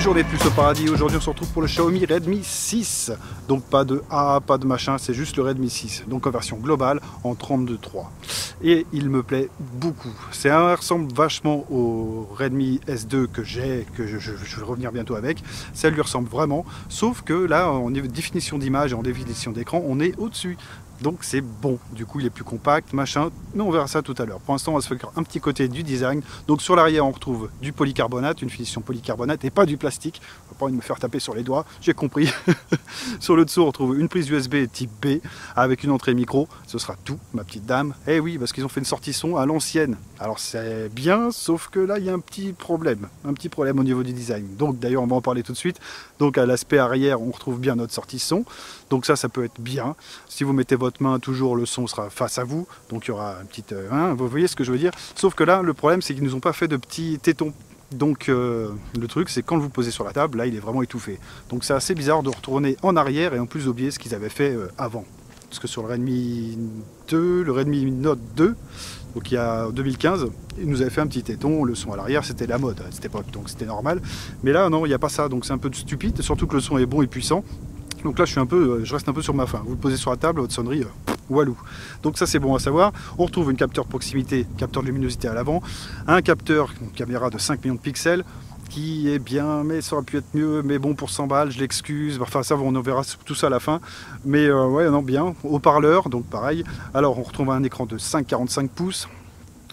Journée de plus au paradis. Aujourd'hui on se retrouve pour le Xiaomi Redmi 6, donc pas de A, pas de machin, c'est juste le Redmi 6, donc en version globale en 32.3 et il me plaît beaucoup. Ça ressemble vachement au Redmi S2 que j'ai, que je vais revenir bientôt avec. Ça lui ressemble vraiment, sauf que là en définition d'image et en définition d'écran on est au-dessus. Donc c'est bon, du coup il est plus compact, machin, mais on verra ça tout à l'heure. Pour l'instant on va se faire un petit côté du design. Donc sur l'arrière on retrouve du polycarbonate, une finition polycarbonate et pas du plastique. Je n'ai pas envie de me faire taper sur les doigts, j'ai compris. Sur le dessous on retrouve une prise USB type B avec une entrée micro, ce sera tout ma petite dame. Eh oui, parce qu'ils ont fait une sortie son à l'ancienne. Alors c'est bien, sauf que là il y a un petit problème au niveau du design. Donc d'ailleurs on va en parler tout de suite. Donc à l'aspect arrière on retrouve bien notre sortie son. Donc ça peut être bien. Si vous mettez votre main, toujours le son sera face à vous, donc il y aura un petit vous voyez ce que je veux dire, sauf que là le problème c'est qu'ils nous ont pas fait de petits tétons, donc le truc c'est quand vous posez sur la table, là il est vraiment étouffé, donc c'est assez bizarre de retourner en arrière et en plus d'oublier ce qu'ils avaient fait avant, parce que sur le Redmi 2, le Redmi Note 2, donc il y a 2015, ils nous avaient fait un petit téton, le son à l'arrière c'était la mode à cette époque, donc c'était normal, mais là non il n'y a pas ça, donc c'est un peu stupide, surtout que le son est bon et puissant. Donc là je reste un peu sur ma faim. Vous le posez sur la table, votre sonnerie, walou. Donc ça c'est bon à savoir. On retrouve une capteur de proximité, capteur de luminosité à l'avant, un capteur, une caméra de 5 millions de pixels, qui est bien, mais ça aurait pu être mieux, mais bon pour 100 balles, je l'excuse, enfin ça on verra tout ça à la fin, mais ouais non bien, haut-parleur, donc pareil. Alors on retrouve un écran de 5,45 pouces.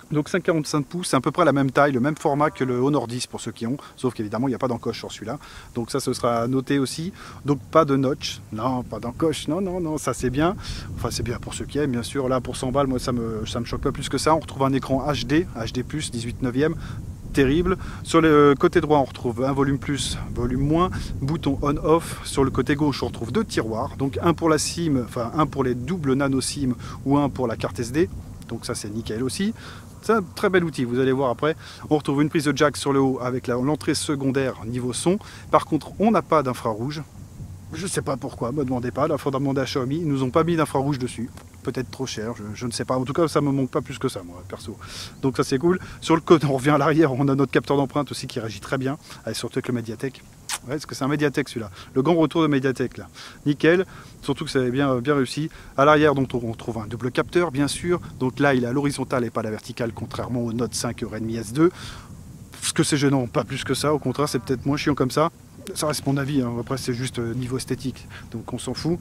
Donc 5,45 pouces, c'est à peu près la même taille, le même format que le Honor 10 pour ceux qui ont, sauf qu'évidemment il n'y a pas d'encoche sur celui-là. Donc ça ce sera noté aussi. Donc pas de notch, non pas d'encoche, non, ça c'est bien. Enfin c'est bien pour ceux qui aiment bien sûr. Là pour 100 balles, moi ça me choque pas plus que ça. On retrouve un écran HD, HD+, 18/9e. Terrible. Sur le côté droit on retrouve un volume plus, volume moins, bouton on off. Sur le côté gauche on retrouve deux tiroirs, donc un pour la SIM, enfin un pour les doubles nano SIM ou un pour la carte SD. Donc ça c'est nickel aussi. C'est un très bel outil, vous allez voir après. On retrouve une prise de jack sur le haut avec l'entrée secondaire niveau son. Par contre, on n'a pas d'infrarouge. Je ne sais pas pourquoi, me demandez pas. Là, il faudra demander à Xiaomi. Ils nous ont pas mis d'infrarouge dessus. Peut-être trop cher, je ne sais pas. En tout cas, ça me manque pas plus que ça, moi, perso. Donc ça, c'est cool. Sur le côté, on revient à l'arrière. On a notre capteur d'empreinte aussi qui réagit très bien. Surtout avec le Mediatek. Ouais, parce que c'est un Mediatek celui-là. Le grand retour de Mediatek, là. Nickel. Surtout que c'est bien réussi. À l'arrière, donc, on trouve un double capteur, bien sûr. Donc là, il est à l'horizontale et pas à la verticale, contrairement au Note 5 et au Redmi S2. Parce que c'est gênant, pas plus que ça. Au contraire, c'est peut-être moins chiant comme ça. Ça reste mon avis, hein. Après c'est juste niveau esthétique, donc on s'en fout.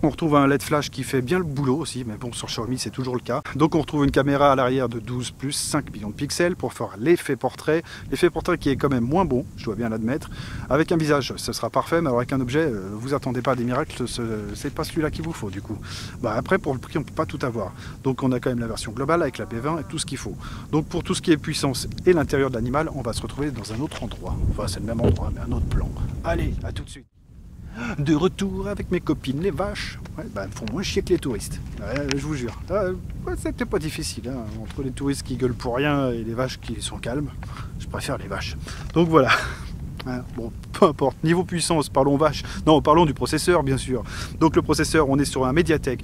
On retrouve un LED flash qui fait bien le boulot aussi, mais bon sur Xiaomi c'est toujours le cas. Donc on retrouve une caméra à l'arrière de 12 plus 5 millions de pixels pour faire l'effet portrait. L'effet portrait qui est quand même moins bon, je dois bien l'admettre. Avec un visage ce sera parfait, mais avec un objet, vous attendez pas à des miracles, c'est pas celui-là qu'il vous faut du coup. Bah, après pour le prix on peut pas tout avoir. Donc on a quand même la version globale avec la B20 et tout ce qu'il faut. Donc pour tout ce qui est puissance et l'intérieur de l'animal, on va se retrouver dans un autre endroit. Enfin c'est le même endroit mais un autre plan. Allez, à tout de suite. De retour avec mes copines les vaches. Ouais, bah, elles font moins chier que les touristes, ouais, je vous jure. Ouais, c'était pas difficile, hein. Entre les touristes qui gueulent pour rien et les vaches qui sont calmes, je préfère les vaches. Donc voilà. Bon, peu importe. Niveau puissance, parlons vaches. Non, parlons du processeur, bien sûr. Donc le processeur, on est sur un Mediatek.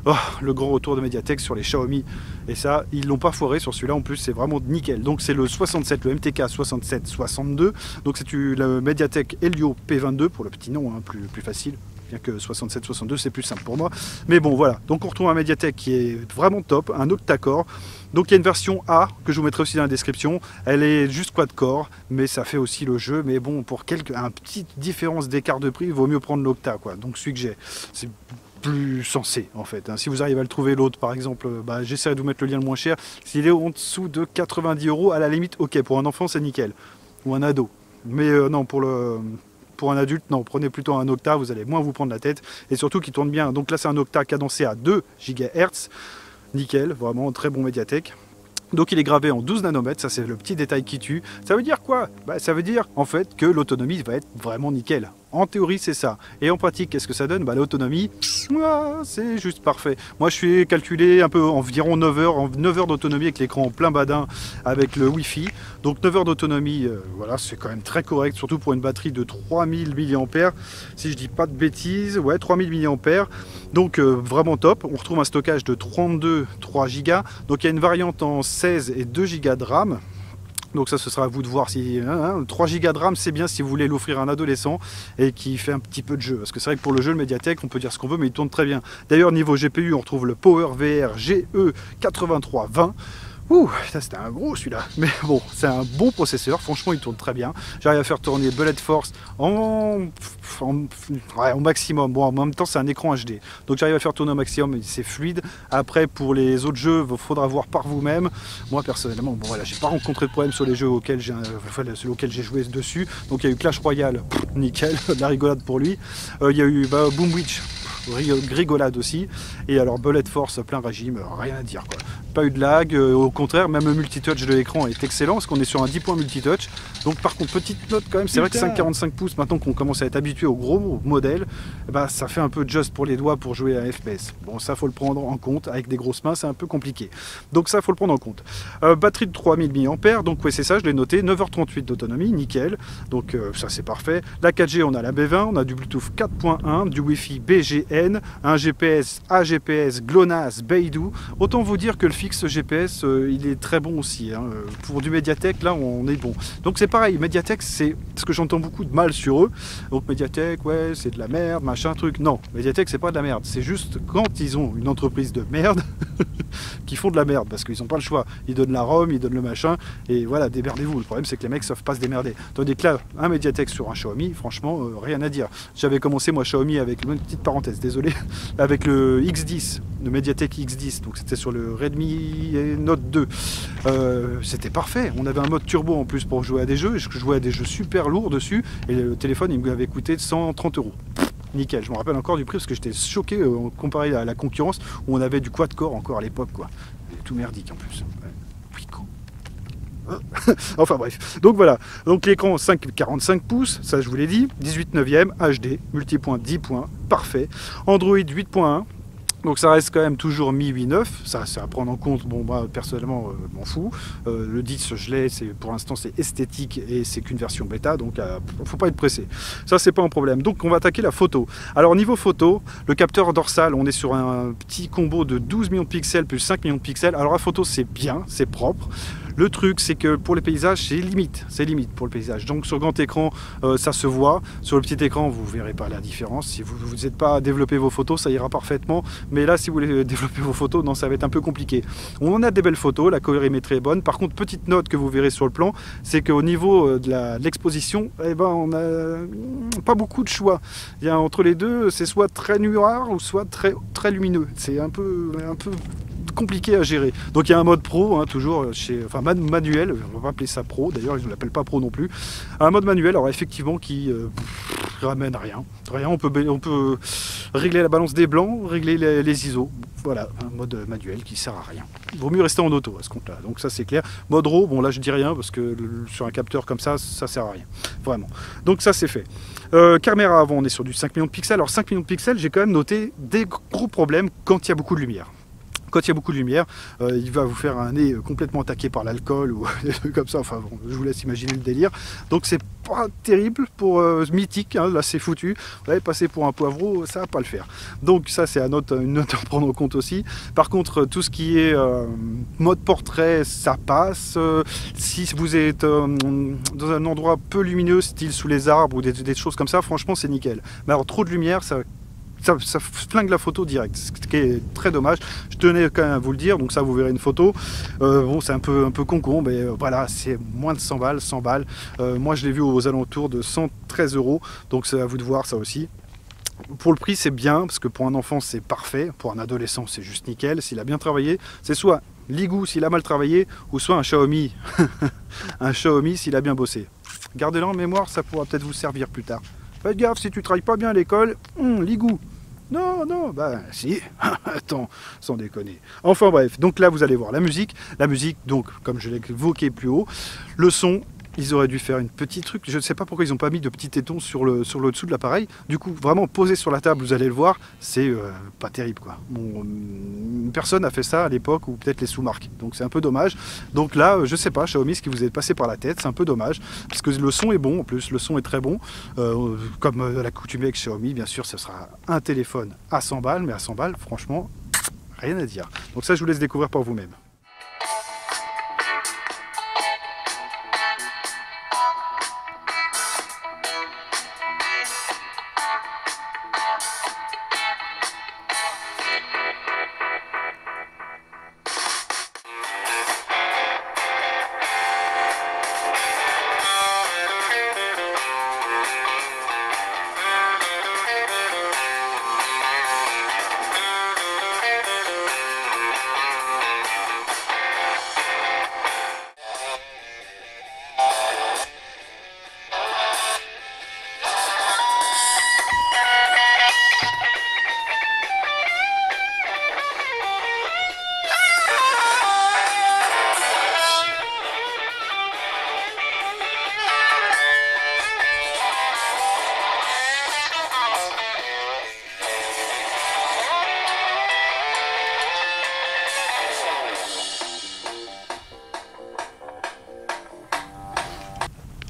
Oh, le grand retour de Mediatek sur les Xiaomi. Et ça, ils l'ont pas foiré sur celui-là. En plus, c'est vraiment nickel. Donc c'est le 67, le MTK 6762. Donc c'est le Mediatek Helio P22 pour le petit nom, hein, plus facile. Bien que 67-62 c'est plus simple pour moi, mais bon voilà, donc on retrouve un Mediatek qui est vraiment top, un octa-core. Donc il y a une version A que je vous mettrai aussi dans la description, elle est juste quad-core, mais ça fait aussi le jeu, mais bon pour une petite différence d'écart de prix, il vaut mieux prendre l'octa quoi, donc celui que j'ai, c'est plus sensé en fait, hein. Si vous arrivez à le trouver l'autre par exemple, bah, j'essaierai de vous mettre le lien le moins cher, s'il est en dessous de 90 €, à la limite ok, pour un enfant c'est nickel. ou un ado. Mais non, pour un adulte, non, prenez plutôt un Octa, vous allez moins vous prendre la tête, et surtout qu'il tourne bien. Donc là, c'est un Octa cadencé à 2 GHz, nickel, vraiment très bon Mediatek. Donc il est gravé en 12 nanomètres, ça c'est le petit détail qui tue. Ça veut dire quoi? Ça veut dire en fait que l'autonomie va être vraiment nickel. En théorie c'est ça. Et en pratique qu'est-ce que ça donne? L'autonomie, c'est juste parfait. Moi je suis calculé un peu environ 9 heures d'autonomie avec l'écran en plein badin avec le Wi-Fi. Donc 9 heures d'autonomie, voilà, c'est quand même très correct, surtout pour une batterie de 3000 mAh. Si je dis pas de bêtises, ouais, 3000 mAh. Donc vraiment top. On retrouve un stockage de 32, 3 Go. Donc il y a une variante en 16 et 2 Go de RAM. Donc ça, ce sera à vous de voir si 3 Go de RAM, c'est bien si vous voulez l'offrir à un adolescent et qui fait un petit peu de jeu. Parce que c'est vrai que pour le jeu, le Mediatek, on peut dire ce qu'on veut, mais il tourne très bien. D'ailleurs, niveau GPU, on retrouve le PowerVR GE8320. Ouh, ça c'était un gros celui-là. Mais bon, c'est un bon processeur, franchement il tourne très bien. J'arrive à faire tourner Bullet Force au maximum. Bon, en même temps c'est un écran HD. Donc j'arrive à faire tourner au maximum, c'est fluide. Après pour les autres jeux, il faudra voir par vous-même. Moi personnellement, bon voilà, j'ai pas rencontré de problème sur les jeux auxquels j'ai joué dessus. Donc il y a eu Clash Royale, nickel, de la rigolade pour lui. Il y a eu Boom Witch, rigolade aussi. Et alors Bullet Force plein régime, rien à dire quoi. Pas eu de lag, au contraire, même le multitouch de l'écran est excellent parce qu'on est sur un 10 points multitouch. Donc par contre, petite note quand même, c'est vrai que 5,45 pouces, maintenant qu'on commence à être habitué au gros modèle, ça fait un peu just pour les doigts pour jouer à FPS. Bon, ça faut le prendre en compte, avec des grosses mains c'est un peu compliqué. Donc ça faut le prendre en compte. Batterie de 3000 mAh, donc ouais c'est ça, je l'ai noté, 9h38 d'autonomie, nickel. Donc ça c'est parfait. La 4G, on a la B20, on a du Bluetooth 4.1, du Wi-Fi BGN, un GPS, AGPS, GLONASS, Beidou. Autant vous dire que le fixe GPS, il est très bon aussi. Hein. Pour du Mediatek, là, on est bon. Donc c'est pareil, Mediatek, c'est ce que j'entends beaucoup de mal sur eux. Donc Mediatek, ouais, c'est de la merde, machin, truc. Non, Mediatek, c'est pas de la merde. C'est juste quand ils ont une entreprise de merde qui font de la merde, parce qu'ils n'ont pas le choix. Ils donnent la ROM, ils donnent le machin, et voilà, démerdez-vous. Le problème, c'est que les mecs savent pas se démerder. Tandis que là, un Mediatek sur un Xiaomi, franchement, rien à dire. J'avais commencé, moi, Xiaomi avec une petite parenthèse, désolé, avec le X10, le Mediatek X10, donc c'était sur le Redmi Note 2. C'était parfait. On avait un mode turbo en plus pour jouer à des jeux, et je jouais à des jeux super lourds dessus, et le téléphone, il m'avait coûté 130 €. Nickel, je me rappelle encore du prix parce que j'étais choqué comparé à la concurrence où on avait du quad-core encore à l'époque, quoi. Et tout merdique en plus. Ouais. Enfin bref, donc voilà, donc l'écran 5,45 pouces, ça je vous l'ai dit, 18/9 HD, multipoint 10 points, parfait, Android 8.1, donc ça reste quand même toujours Mi 8.9, ça c'est à prendre en compte. Bon, moi personnellement m'en fous, le 10 je l'ai, pour l'instant c'est esthétique et c'est qu'une version bêta, donc faut pas être pressé, ça c'est pas un problème. Donc on va attaquer la photo. Alors niveau photo, le capteur dorsal, on est sur un petit combo de 12 millions de pixels plus 5 millions de pixels. Alors la photo c'est bien, c'est propre. Le truc, c'est que pour les paysages, c'est limite pour le paysage. Donc sur grand écran, ça se voit. Sur le petit écran, vous ne verrez pas la différence. Si vous n'êtes pas à développer vos photos, ça ira parfaitement. Mais là, si vous voulez développer vos photos, non, ça va être un peu compliqué. On a des belles photos, la colorimétrie est bonne. Par contre, petite note que vous verrez sur le plan, c'est qu'au niveau de l'exposition, on n'a pas beaucoup de choix. Il y a, entre les deux, c'est soit très noir ou soit très lumineux. C'est un peu compliqué à gérer. Donc il y a un mode pro, hein, toujours manuel, on va pas appeler ça pro, d'ailleurs ils ne l'appellent pas pro non plus. Un mode manuel, alors effectivement qui ramène rien. On peut régler la balance des blancs, régler les ISO. Voilà, un mode manuel qui sert à rien. Il vaut mieux rester en auto à ce compte-là. Donc ça c'est clair. Mode RAW, bon là je dis rien parce que sur un capteur comme ça sert à rien. Vraiment. Donc ça c'est fait. Caméra avant, on est sur du 5 millions de pixels. Alors 5 millions de pixels, j'ai quand même noté des gros problèmes quand il y a beaucoup de lumière. Quand il y a beaucoup de lumière, il va vous faire un nez complètement attaqué par l'alcool ou des trucs comme ça. Enfin bon, je vous laisse imaginer le délire. Donc c'est pas terrible pour mythique, hein, là c'est foutu. Vous allez passer pour un poivreau, ça va pas le faire. Donc ça c'est une note à prendre en compte aussi. Par contre, tout ce qui est mode portrait, ça passe. Si vous êtes dans un endroit peu lumineux, style sous les arbres ou des choses comme ça, franchement c'est nickel. Mais alors trop de lumière, ça flingue la photo direct, ce qui est très dommage. Je tenais quand même à vous le dire, donc ça vous verrez une photo. Bon, c'est un peu con, mais voilà, c'est moins de 100 balles. Moi je l'ai vu aux alentours de 113 €, donc c'est à vous de voir ça aussi. Pour le prix c'est bien, parce que pour un enfant c'est parfait, pour un adolescent c'est juste nickel. S'il a bien travaillé, c'est soit Ligou s'il a mal travaillé, ou soit un Xiaomi, un Xiaomi s'il a bien bossé. Gardez-le en mémoire, ça pourra peut-être vous servir plus tard. Faites gaffe, si tu travailles pas bien à l'école, l'igou. Non, non, bah si, attends, sans déconner. Enfin bref, donc là vous allez voir la musique, donc comme je l'ai évoqué plus haut, le son, ils auraient dû faire une petite truc, je ne sais pas pourquoi ils n'ont pas mis de petits tétons sur le dessous de l'appareil, du coup vraiment posé sur la table, vous allez le voir, c'est pas terrible quoi. Bon, personne n'a fait ça à l'époque, ou peut-être les sous-marques, donc c'est un peu dommage. Donc là, je sais pas, Xiaomi, ce qui vous est passé par la tête, c'est un peu dommage, parce que le son est bon, en plus le son est très bon, comme l'accoutumée avec Xiaomi, bien sûr, ce sera un téléphone à 100 balles, mais à 100 balles, franchement, rien à dire. Donc ça, je vous laisse découvrir par vous-même.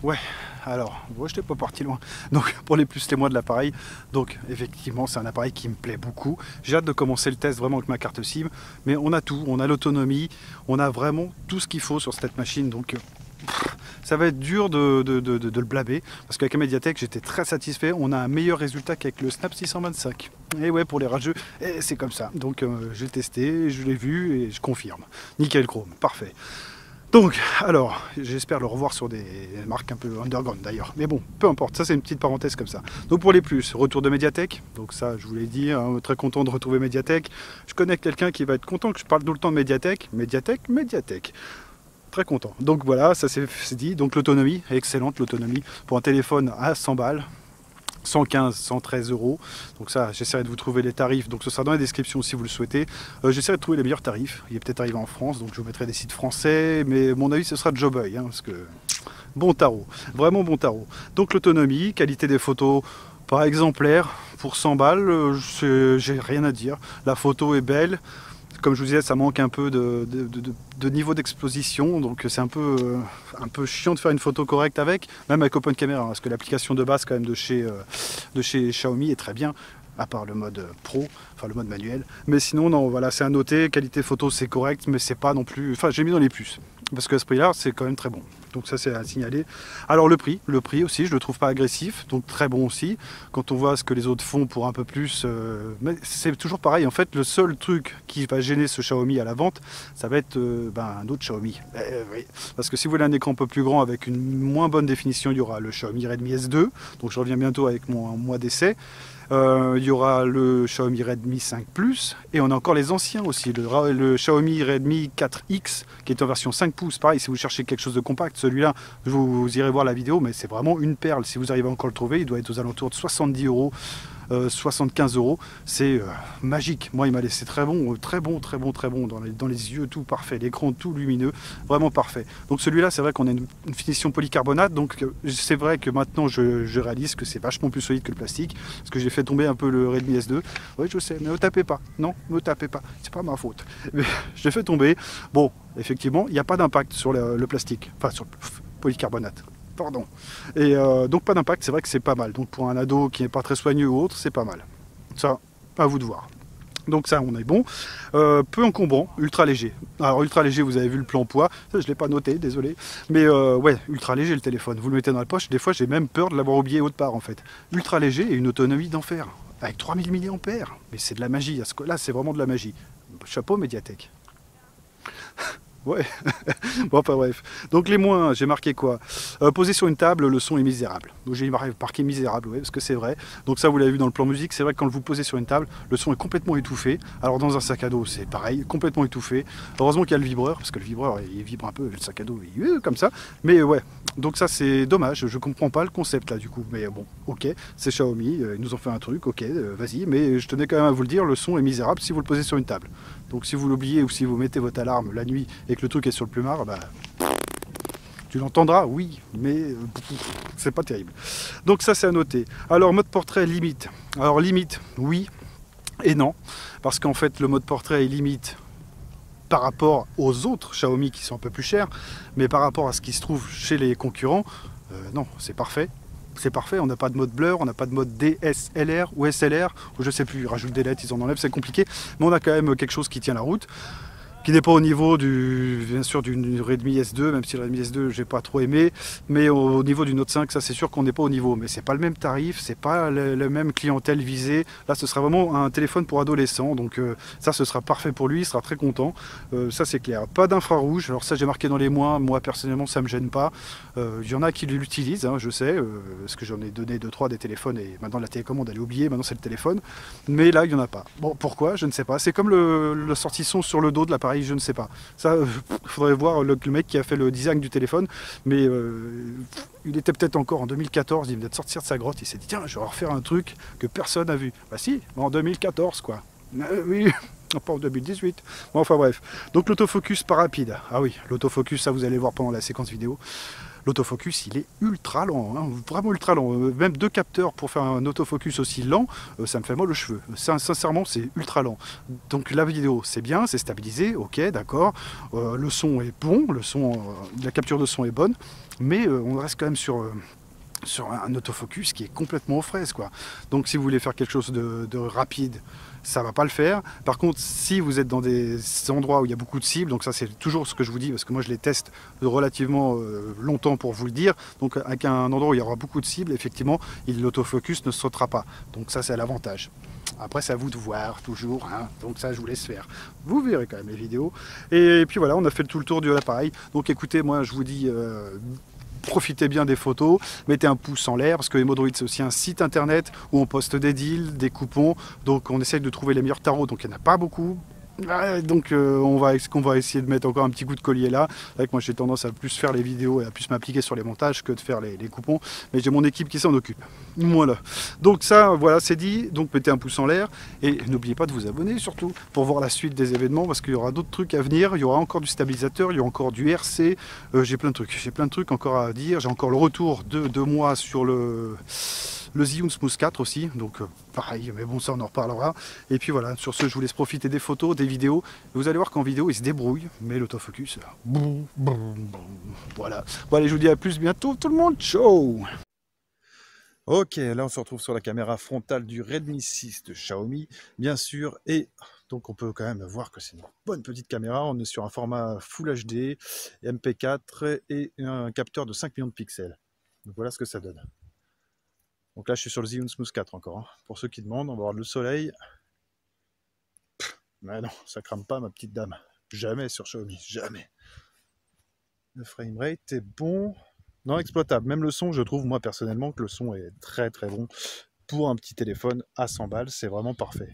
Ouais, alors, je n'étais pas parti loin. Donc, pour les plus, les moins de l'appareil, donc effectivement, c'est un appareil qui me plaît beaucoup. J'ai hâte de commencer le test vraiment avec ma carte SIM, mais on a tout, on a l'autonomie, on a vraiment tout ce qu'il faut sur cette machine, donc ça va être dur de le blâmer, parce qu'avec la Mediatek, j'étais très satisfait. On a un meilleur résultat qu'avec le Snap 625. Et ouais, pour les rageux, c'est comme ça. Donc, j'ai testé, je l'ai vu et je confirme. Nickel chrome, parfait. Donc, alors, j'espère le revoir sur des marques un peu underground d'ailleurs. Mais bon, peu importe, ça c'est une petite parenthèse comme ça. Donc pour les plus, retour de Mediatek. Donc ça, je vous l'ai dit, hein, très content de retrouver Mediatek. Je connais quelqu'un qui va être content que je parle tout le temps de Mediatek. Mediatek. Très content. Donc voilà, ça c'est dit. Donc l'autonomie, excellente l'autonomie. Pour un téléphone à 100 balles. 115, 113 euros. Donc ça, j'essaierai de vous trouver les tarifs. Donc ce sera dans la description si vous le souhaitez. J'essaierai de trouver les meilleurs tarifs. Il est peut-être arrivé en France, donc je vous mettrai des sites français. Mais à mon avis, ce sera Joboy, hein, parce que bon tarot, vraiment bon tarot. Donc l'autonomie, qualité des photos, pas exemplaire. Pour 100 balles, j'ai rien à dire. La photo est belle. Comme je vous disais, ça manque un peu de niveau d'exposition, donc c'est un peu chiant de faire une photo correcte avec, même avec Open Camera, parce que l'application de base quand même de chez Xiaomi est très bien, à part le mode pro, enfin le mode manuel. Mais sinon, non, voilà, c'est à noter, qualité photo c'est correct, mais c'est pas non plus... Enfin, j'ai mis dans les puces, parce que à ce prix-là, c'est quand même très bon. Donc ça, c'est à signaler. Alors le prix aussi, je le trouve pas agressif, donc très bon aussi. Quand on voit ce que les autres font pour un peu plus... mais c'est toujours pareil, en fait, le seul truc qui va gêner ce Xiaomi à la vente, ça va être un autre Xiaomi. Oui. Parce que si vous voulez un écran un peu plus grand avec une moins bonne définition, il y aura le Xiaomi Redmi S2, donc je reviens bientôt avec mon mois d'essai. Il y aura le Xiaomi Redmi 5 Plus et on a encore les anciens aussi, le Xiaomi Redmi 4X qui est en version 5 pouces. Pareil, si vous cherchez quelque chose de compact, celui-là, vous irez voir la vidéo, mais c'est vraiment une perle. Si vous arrivez encore à le trouver, il doit être aux alentours de 70 euros. 75 euros, c'est magique. Moi, il m'a laissé très bon dans les yeux, tout parfait, l'écran tout lumineux, vraiment parfait. Donc celui-là, c'est vrai qu'on a une finition polycarbonate, donc c'est vrai que maintenant je réalise que c'est vachement plus solide que le plastique, parce que j'ai fait tomber un peu le Redmi S2. Oui, je sais, mais ne tapez pas, non, ne tapez pas, c'est pas ma faute. Je l'ai fait tomber. Bon, effectivement, il n'y a pas d'impact sur le plastique, enfin sur le polycarbonate. Pardon. Et donc pas d'impact, c'est vrai que c'est pas mal. Donc pour un ado qui n'est pas très soigneux ou autre, c'est pas mal. Ça, à vous de voir. Donc ça, on est bon. Peu encombrant, ultra léger. Alors ultra léger, vous avez vu le plan poids. Ça, je ne l'ai pas noté, désolé. Mais ouais, ultra léger le téléphone. Vous le mettez dans la poche. Des fois, j'ai même peur de l'avoir oublié autre part en fait. Ultra léger et une autonomie d'enfer. Avec 3000 mAh. Mais c'est de la magie. Là, c'est vraiment de la magie. Chapeau Mediatek. Ouais, bon, enfin bref. Donc les moins, j'ai marqué quoi? Posé sur une table, le son est misérable. Donc j'ai marqué misérable, ouais, parce que c'est vrai. Donc ça, vous l'avez vu dans le plan musique, c'est vrai que quand vous posez sur une table, le son est complètement étouffé. Alors dans un sac à dos, c'est pareil, complètement étouffé. Heureusement qu'il y a le vibreur, parce que le vibreur, il vibre un peu, le sac à dos, comme ça. Mais ouais, donc ça c'est dommage, je comprends pas le concept là du coup. Mais bon, ok, c'est Xiaomi, ils nous ont fait un truc, ok, vas-y. Mais je tenais quand même à vous le dire, le son est misérable si vous le posez sur une table. Donc si vous l'oubliez ou si vous mettez votre alarme la nuit et que le truc est sur le plumard, bah, tu l'entendras, oui, mais c'est pas terrible. Donc ça c'est à noter. Alors mode portrait limite. Alors limite, oui et non, parce qu'en fait le mode portrait est limite par rapport aux autres Xiaomi qui sont un peu plus chers, mais par rapport à ce qui se trouve chez les concurrents, non, c'est parfait. C'est parfait, on n'a pas de mode blur, on n'a pas de mode DSLR ou SLR, ou je sais plus, ils rajoutent des lettres, ils en enlèvent, c'est compliqué, mais on a quand même quelque chose qui tient la route, qui n'est pas au niveau du, bien sûr, du Redmi S2, même si le Redmi S2 j'ai pas trop aimé, mais au niveau du Note 5, ça c'est sûr qu'on n'est pas au niveau, mais c'est pas le même tarif, c'est pas la même clientèle visée, là ce sera vraiment un téléphone pour adolescents, donc ça ce sera parfait pour lui, il sera très content, ça c'est clair. Pas d'infrarouge, alors ça j'ai marqué dans les moins, moi personnellement ça me gêne pas, il y en a qui l'utilisent, hein, je sais, parce que j'en ai donné 2-3 des téléphones et maintenant la télécommande elle est oubliée, maintenant c'est le téléphone, mais là il n'y en a pas. Bon, pourquoi? Je ne sais pas, c'est comme le sortisson sur le dos de l'appareil, je ne sais pas. Ça, il faudrait voir le mec qui a fait le design du téléphone, mais il était peut-être encore en 2014, il venait de sortir de sa grotte, il s'est dit tiens, je vais refaire un truc que personne n'a vu. Bah si, en 2014 quoi. Oui, pas en 2018. Bon, enfin bref. Donc l'autofocus pas rapide. Ah oui, l'autofocus, ça vous allez voir pendant la séquence vidéo. L'autofocus, il est ultra lent, hein, vraiment ultra lent. Même deux capteurs pour faire un autofocus aussi lent, ça me fait mal aux cheveux. Sincèrement, c'est ultra lent. Donc la vidéo, c'est bien, c'est stabilisé, ok, d'accord. Le son est bon, la capture de son est bonne, mais on reste quand même sur un autofocus qui est complètement aux fraises, quoi. Donc si vous voulez faire quelque chose de rapide, ça va pas le faire. Par contre, si vous êtes dans des endroits où il y a beaucoup de cibles, donc ça c'est toujours ce que je vous dis, parce que moi je les teste relativement longtemps pour vous le dire, donc avec un endroit où il y aura beaucoup de cibles, effectivement, l'autofocus ne sautera pas. Donc ça c'est l'avantage. Après, c'est à vous de voir, toujours, hein. Donc ça, je vous laisse faire. Vous verrez quand même les vidéos. Et puis voilà, on a fait tout le tour de l'appareil. Donc écoutez, moi, je vous dis... profitez bien des photos, mettez un pouce en l'air, parce que Emodroid c'est aussi un site internet où on poste des deals, des coupons, donc on essaye de trouver les meilleurs tarots, donc il n'y en a pas beaucoup. Donc on va essayer de mettre encore un petit coup de collier là. Avec moi j'ai tendance à plus faire les vidéos et à plus m'appliquer sur les montages que de faire les coupons, mais j'ai mon équipe qui s'en occupe. Voilà. Donc ça, voilà, c'est dit. Donc mettez un pouce en l'air et n'oubliez pas de vous abonner surtout pour voir la suite des événements, parce qu'il y aura d'autres trucs à venir. Il y aura encore du stabilisateur, il y aura encore du RC. J'ai plein de trucs encore à dire. J'ai encore le retour de moi sur le Zhiyun Smooth 4 aussi, donc pareil, mais bon, ça on en reparlera. Et puis voilà, sur ce, je vous laisse profiter des photos, des vidéos. Vous allez voir qu'en vidéo, il se débrouille, mais l'autofocus, boum, boum, boum, voilà. Bon, allez, je vous dis à plus bientôt, tout le monde, ciao. Ok, là on se retrouve sur la caméra frontale du Redmi 6 de Xiaomi, bien sûr, et donc on peut quand même voir que c'est une bonne petite caméra. On est sur un format Full HD, MP4 et un capteur de 5 millions de pixels. Donc voilà ce que ça donne. Donc là, je suis sur le Zhiyun Smooth 4 encore. Hein. Pour ceux qui demandent, on va voir le soleil. Mais non, ça crame pas, ma petite dame. Jamais sur Xiaomi, jamais. Le framerate est bon. Non, exploitable. Même le son, je trouve, moi, personnellement, que le son est très, très bon. Pour un petit téléphone à 100 balles, c'est vraiment parfait.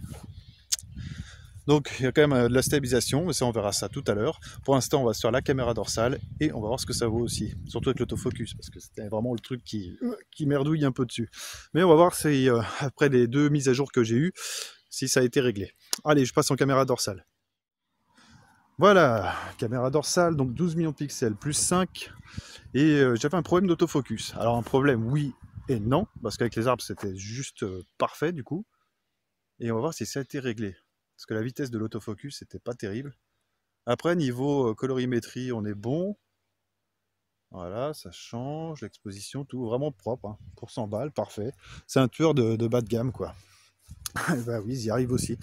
Donc, il y a quand même de la stabilisation, mais ça, on verra ça tout à l'heure. Pour l'instant, on va sur la caméra dorsale et on va voir ce que ça vaut aussi. Surtout avec l'autofocus, parce que c'était vraiment le truc qui merdouille un peu dessus. Mais on va voir si, après les 2 mises à jour que j'ai eues, si ça a été réglé. Allez, je passe en caméra dorsale. Voilà, caméra dorsale, donc 12 millions de pixels, plus 5. Et j'avais un problème d'autofocus. Alors un problème, oui et non, parce qu'avec les arbres, c'était juste parfait du coup. Et on va voir si ça a été réglé. Parce que la vitesse de l'autofocus, c'était pas terrible. Après, niveau colorimétrie, on est bon. Voilà, ça change, l'exposition, tout vraiment propre. Hein. Pour 100 balles, parfait. C'est un tueur de bas de gamme, quoi. Bah oui, ils y arrivent aussi.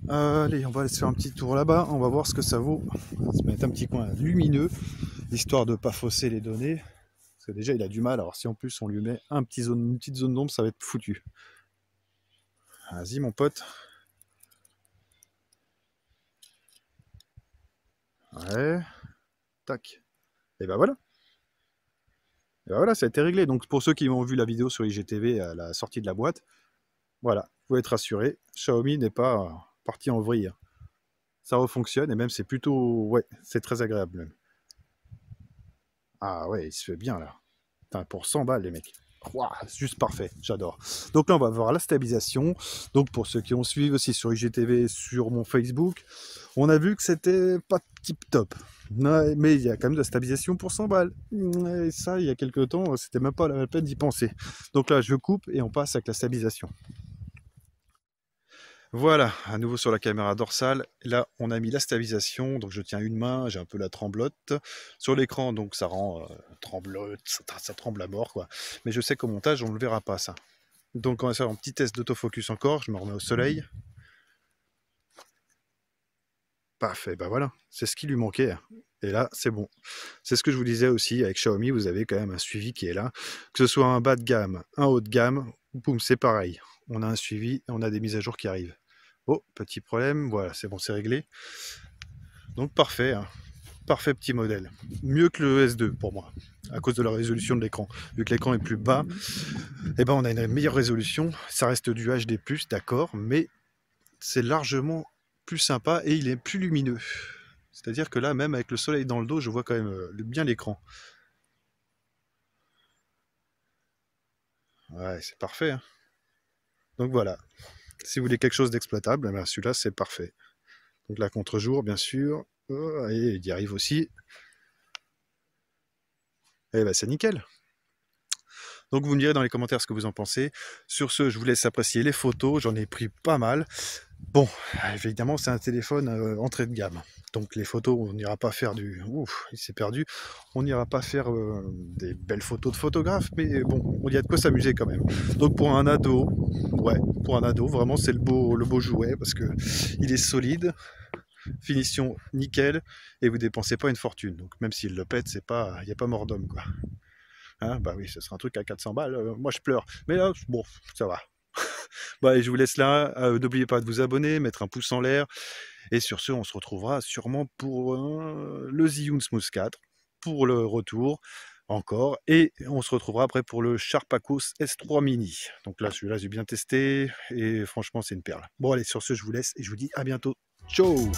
Allez, on va aller se faire un petit tour là-bas. On va voir ce que ça vaut. On va se mettre un petit coin lumineux, histoire de ne pas fausser les données. Parce que déjà, il a du mal. Alors si en plus on lui met une petite zone d'ombre, ça va être foutu. Vas-y, mon pote. Ouais. Tac. Et ben voilà. Et ben voilà, ça a été réglé. Donc pour ceux qui ont vu la vidéo sur IGTV à la sortie de la boîte, voilà, vous pouvez être rassuré, Xiaomi n'est pas parti en vrille. Ça refonctionne et même c'est plutôt... Ouais, c'est très agréable même. Ah ouais, il se fait bien là. Putain, pour 100 balles les mecs. Ouah, c'est juste parfait, j'adore. Donc là on va voir la stabilisation. Donc pour ceux qui ont suivi aussi sur IGTV, sur mon Facebook, on a vu que c'était pas tip top. Mais il y a quand même de la stabilisation pour 100 balles. Et ça, il y a quelques temps, c'était même pas la peine d'y penser. Donc là, je coupe et on passe avec la stabilisation. Voilà, à nouveau sur la caméra dorsale. Là, on a mis la stabilisation. Donc je tiens une main, j'ai un peu la tremblote. Sur l'écran, donc ça rend tremblote, ça tremble à mort, quoi. Mais je sais qu'au montage, on ne le verra pas, ça. Donc on va faire un petit test d'autofocus encore. Je me remets au soleil. Paf, et ben voilà, c'est ce qui lui manquait. Et là, c'est bon. C'est ce que je vous disais aussi, avec Xiaomi, vous avez quand même un suivi qui est là. Que ce soit un bas de gamme, un haut de gamme, boum, c'est pareil. On a un suivi, on a des mises à jour qui arrivent. Oh, petit problème, voilà, c'est bon, c'est réglé. Donc parfait, hein. Parfait petit modèle. Mieux que le S2 pour moi, à cause de la résolution de l'écran. Vu que l'écran est plus bas, eh ben on a une meilleure résolution. Ça reste du HD+, d'accord, mais c'est largement plus sympa et il est plus lumineux. C'est-à-dire que là, même avec le soleil dans le dos, je vois quand même bien l'écran. Ouais, c'est parfait, hein. Donc voilà, si vous voulez quelque chose d'exploitable, eh ben celui-là c'est parfait. Donc là, contre-jour, bien sûr, et il y arrive aussi. Et ben c'est nickel. Donc vous me direz dans les commentaires ce que vous en pensez. Sur ce, je vous laisse apprécier les photos, j'en ai pris pas mal. Bon, évidemment, c'est un téléphone entrée de gamme. Donc les photos, on n'ira pas faire du... Ouf, il s'est perdu. On n'ira pas faire des belles photos de photographe, mais bon, il y a de quoi s'amuser quand même. Donc pour un ado, ouais, pour un ado, vraiment c'est le beau jouet parce que il est solide, finition nickel, et vous dépensez pas une fortune. Donc même s'il le pète, c'est pas, il n'y a pas mort d'homme, quoi. Hein, bah oui, ce sera un truc à 400 balles, moi je pleure. Mais là, bon, ça va. Bah, et je vous laisse là. N'oubliez pas de vous abonner, mettre un pouce en l'air. Et sur ce, on se retrouvera sûrement pour le Zhiyun Smooth 4, pour le retour encore. Et on se retrouvera après pour le Sharpacos S3 Mini. Donc là, celui-là, j'ai bien testé. Et franchement, c'est une perle. Bon, allez, sur ce, je vous laisse et je vous dis à bientôt. Ciao!